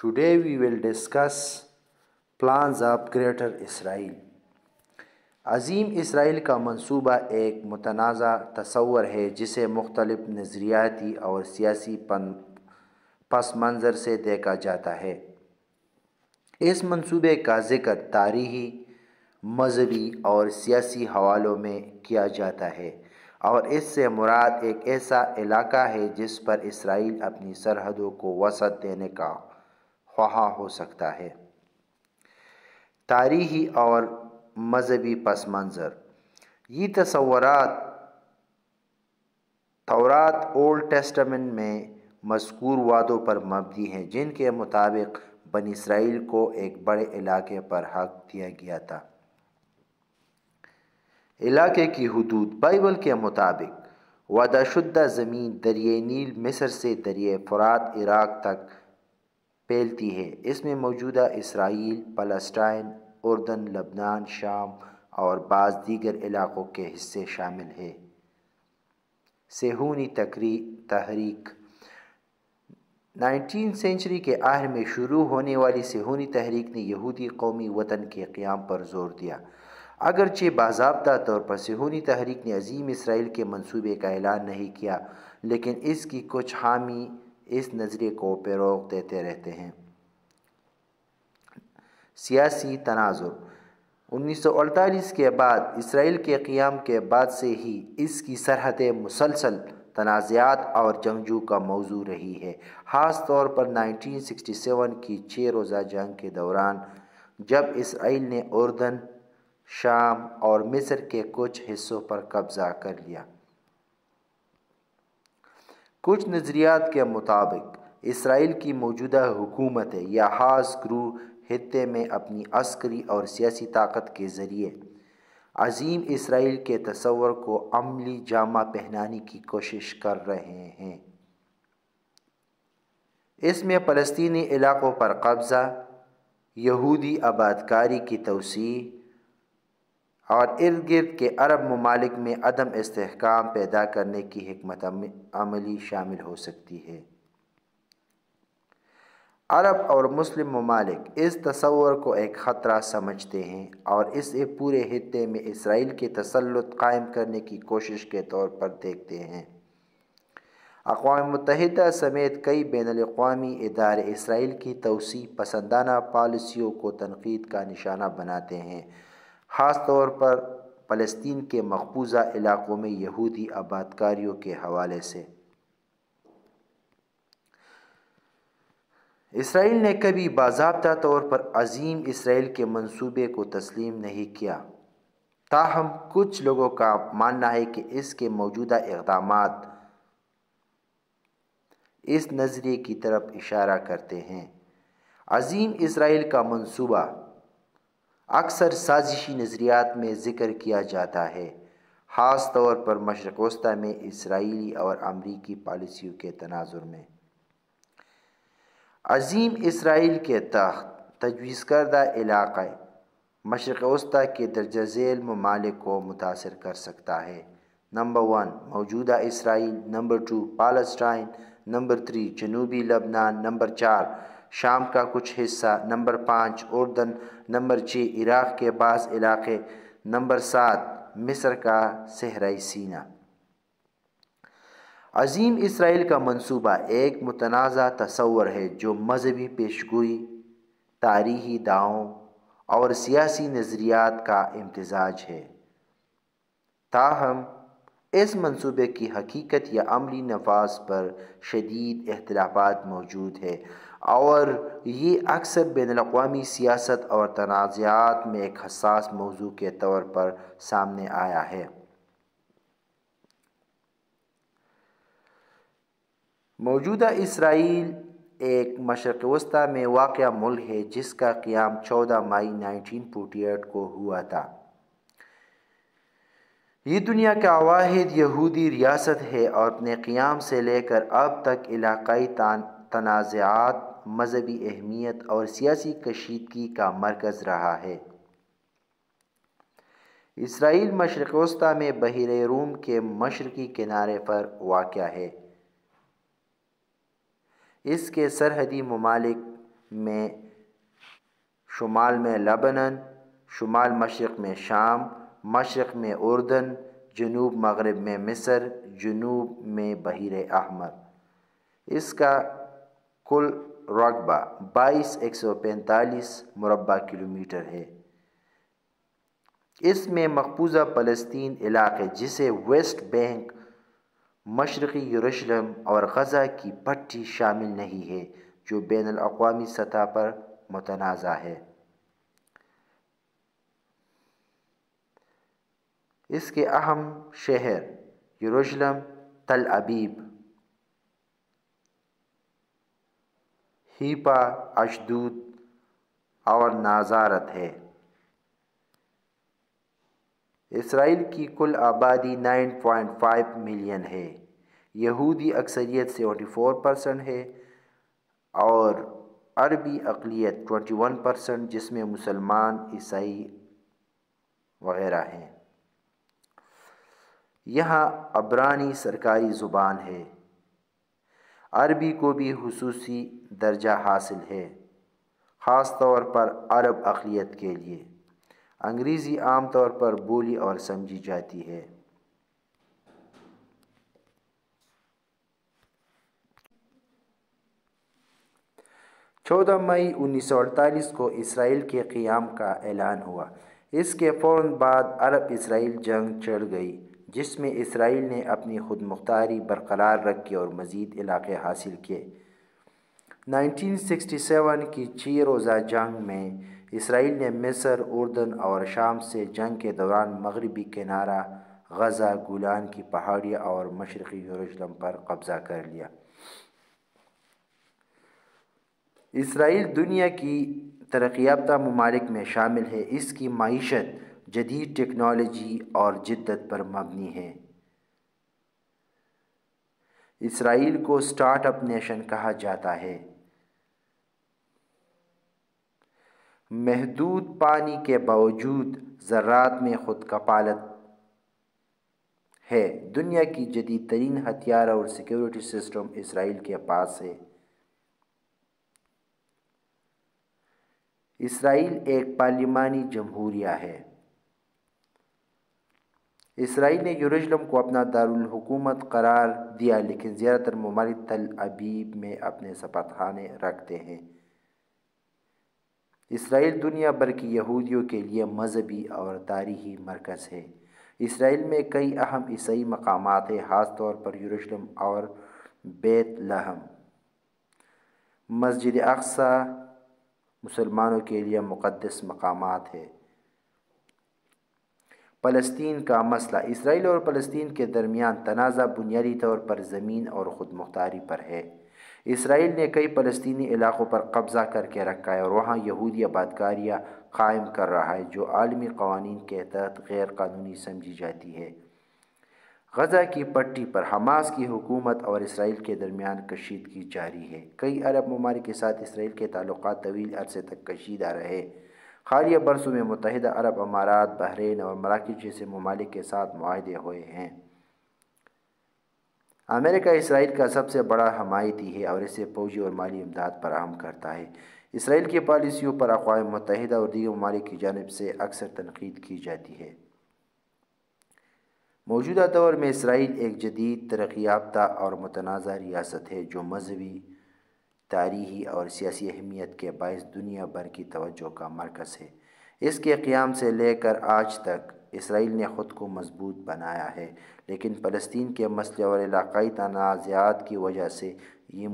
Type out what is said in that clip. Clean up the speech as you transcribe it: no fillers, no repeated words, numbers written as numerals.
Today we will discuss plans of Greater Israel. عظیم اسرائیل کا منصوبہ ایک متنازع تصور ہے جسے مختلف نظریاتی اور سیاسی پس منظر سے دیکھا جاتا ہے۔ اس منصوبے کا ذکر تاریخی، مذہبی اور سیاسی حوالوں میں کیا جاتا ہے، اور اس سے مراد ایک ایسا علاقہ ہے جس پر اسرائیل اپنی سرحدوں کو وسعت دینے کا خواہاں ہو سکتا ہے۔ تاریخی اور مذہبی پس منظر: یہ تصورات تورات اولڈ ٹیسٹمنٹ میں مذکور وعدوں پر مبنی ہیں جن کے مطابق بنی اسرائیل کو ایک بڑے علاقے پر حق دیا گیا تھا۔ علاقے کی حدود بائبل کے مطابق وعدہ شدہ زمین دریائے نیل مصر سے دریائے فرات عراق تک پھیلتی ہے۔ اس میں موجودہ اسرائیل، فلسطین، اردن، لبنان، شام اور بعض دیگر علاقوں کے حصے شامل ہیں۔ صہیونی تحریک: 19 سینچری کے آخر میں شروع ہونے والی صہیونی تحریک نے یہودی قومی وطن کے قیام پر زور دیا۔ اگرچہ باضابطہ طور پر صہیونی تحریک نے عظیم اسرائیل کے منصوبے کا اعلان نہیں کیا، لیکن اس کی کچھ حامی اس نظریے کو فروغ دیتے رہتے ہیں۔ سیاسی تناظر: 1948 کے بعد اسرائیل کے قیام کے بعد سے ہی اس کی سرحدیں مسلسل تنازعات اور جنگجو کا موضوع رہی ہے، خاص طور پر 1967 کی 6 روزہ جنگ کے دوران جب اسرائیل نے اردن، شام اور مصر کے کچھ حصوں پر قبضہ کر لیا۔ کچھ نظریات کے مطابق اسرائیل کی موجودہ حکومتیں یا خاص گروہ خطے میں اپنی عسکری اور سیاسی طاقت کے ذریعے عظیم اسرائیل کے تصور کو عملی جامہ پہنانے کی کوشش کر رہے ہیں۔ اس میں فلسطینی علاقوں پر قبضہ، یہودی آباد کاری کی توسیع اور ارد گرد کے عرب ممالک میں عدم استحکام پیدا کرنے کی حکمت عملی شامل ہو سکتی ہے۔ عرب اور مسلم ممالک اس تصور کو ایک خطرہ سمجھتے ہیں اور اسے پورے خطے میں اسرائیل کے تسلط قائم کرنے کی کوشش کے طور پر دیکھتے ہیں۔ اقوام متحدہ سمیت کئی بین الاقوامی ادارے اسرائیل کی توسیع پسندانہ پالیسیوں کو تنقید کا نشانہ بناتے ہیں، خاص طور پر فلسطین کے مقبوضہ علاقوں میں یہودی آباد کاریوں کے حوالے سے۔ اسرائیل نے کبھی باضابطہ طور پر عظیم اسرائیل کے منصوبے کو تسلیم نہیں کیا، تاہم کچھ لوگوں کا ماننا ہے کہ اس کے موجودہ اقدامات اس نظریے کی طرف اشارہ کرتے ہیں۔ عظیم اسرائیل کا منصوبہ اکثر سازشی نظریات میں ذکر کیا جاتا ہے، خاص طور پر مشرق وسطیٰ میں اسرائیلی اور امریکی پالیسیوں کے تناظر میں۔ عظیم اسرائیل کے تحت تجویز کردہ علاقہ مشرق وسطیٰ کے درجہ ذیل ممالک کو متاثر کر سکتا ہے: نمبر 1 موجودہ اسرائیل، نمبر 2 فلسطین، نمبر 3 جنوبی لبنان، نمبر 4 شام کا کچھ حصہ، نمبر 5 اردن، نمبر 6 عراق کے بعض علاقے، نمبر 7 مصر کا صحرائی سینا۔ عظیم اسرائیل کا منصوبہ ایک متنازع تصور ہے جو مذہبی پیشگوئی، تاریخی دعووں اور سیاسی نظریات کا امتزاج ہے۔ تاہم اس منصوبے کی حقیقت یا عملی نفاذ پر شدید اختلافات موجود ہیں، اور یہ اکثر بین الاقوامی سیاست اور تنازعات میں ایک حساس موضوع کے طور پر سامنے آیا ہے۔ موجودہ اسرائیل ایک مشرق وسطیٰ میں واقع ملک ہے جس کا قیام 14 مئی 1948 کو ہوا تھا۔ یہ دنیا کا واحد یہودی ریاست ہے اور اپنے قیام سے لے کر اب تک علاقائی تنازعات، مذہبی اہمیت اور سیاسی کشیدگی کا مرکز رہا ہے۔ اسرائیل مشرق وسطیٰ میں بحیرہ روم کے مشرقی کنارے پر واقع ہے۔ اس کے سرحدی ممالک میں شمال میں لبنان، شمال مشرق میں شام، مشرق میں اردن، جنوب مغرب میں مصر، جنوب میں بحیر احمر۔ اس کا کل رقبہ 22,145 مربع کلومیٹر ہے۔ اس میں مقبوضہ فلسطین علاقے جسے ویسٹ بینک، مشرقی یروشلم اور غزہ کی پٹی شامل نہیں ہے، جو بین الاقوامی سطح پر متنازع ہے۔ اس کے اہم شہر یروشلم، تل ابیب، حیفا، اشدود اور نازارت ہے۔ اسرائیل کی کل آبادی 9.5 ملین ہے۔ یہودی اکثریت 74% ہے اور عربی اقلیت 21%، جس میں مسلمان، عیسائی وغیرہ ہیں۔ یہاں عبرانی سرکاری زبان ہے۔ عربی کو بھی خصوصی درجہ حاصل ہے، خاص طور پر عرب اقلیت کے لیے۔ انگریزی عام طور پر بولی اور سمجھی جاتی ہے۔ 14 مئی 1948 کو اسرائیل کے قیام کا اعلان ہوا۔ اس کے فوراً بعد عرب اسرائیل جنگ چھڑ گئی، جس میں اسرائیل نے اپنی خود مختاری برقرار رکھی اور مزید علاقے حاصل کیے۔ 1967 کی 6 روزہ جنگ میں اسرائیل نے مصر، اردن اور شام سے جنگ کے دوران مغربی کنارہ، غزہ، گولان کی پہاڑیاں اور مشرقی یروشلم پر قبضہ کر لیا۔ اسرائیل دنیا کی ترقی یافتہ ممالک میں شامل ہے۔ اس کی معیشت جدید ٹیکنالوجی اور جدت پر مبنی ہے۔ اسرائیل کو اسٹارٹ اپ نیشن کہا جاتا ہے۔ محدود پانی کے باوجود زراعت میں خود کفالت ہے۔ دنیا کی جدید ترین ہتھیار اور سیکیورٹی سسٹم اسرائیل کے پاس ہے۔ اسرائیل ایک پارلیمانی جمہوریہ ہے۔ اسرائیل نے یروشلم کو اپنا دارالحکومت قرار دیا، لیکن زیادہ تر ممالک تل ابیب میں اپنے سفارتخانے رکھتے ہیں۔ اسرائیل دنیا بھر کی یہودیوں کے لیے مذہبی اور تاریخی مرکز ہے۔ اسرائیل میں کئی اہم عیسائی مقامات ہیں، خاص طور پر یروشلم اور بیت لحم۔ مسجد اقصی مسلمانوں کے لیے مقدس مقامات ہے۔ فلسطین کا مسئلہ۔ اسرائیل اور فلسطین کے درمیان تنازع بنیادی طور پر زمین اور خود مختاری پر ہے۔ اسرائیل نے کئی فلسطینی علاقوں پر قبضہ کر کے رکھا ہے اور وہاں یہودی آبادکاریاں قائم کر رہا ہے، جو عالمی قوانین کے تحت غیر قانونی سمجھی جاتی ہے۔ غزہ کی پٹی پر حماس کی حکومت اور اسرائیل کے درمیان کشیدگی جاری ہے۔ کئی عرب ممالک کے ساتھ اسرائیل کے تعلقات طویل عرصے تک کشیدہ رہے۔ حالیہ برسوں میں متحدہ عرب امارات، بحرین اور مراکش جیسے ممالک کے ساتھ معاہدے ہوئے ہیں۔ امریکہ اسرائیل کا سب سے بڑا حمایتی ہے اور اسے فوجی اور مالی امداد فراہم کرتا ہے۔ اسرائیل کی پالیسیوں پر اقوام متحدہ اور دیگر ممالک کی جانب سے اکثر تنقید کی جاتی ہے۔ موجودہ دور میں اسرائیل ایک جدید، ترقی یافتہ اور متنازع ریاست ہے، جو مذہبی، تاریخی اور سیاسی اہمیت کے باعث دنیا بھر کی توجہ کا مرکز ہے۔ اس کے قیام سے لے کر آج تک اسرائیل نے خود کو مضبوط بنایا ہے، لیکن فلسطین کے مسئلے اور علاقائی تنازعات کی وجہ سے یہ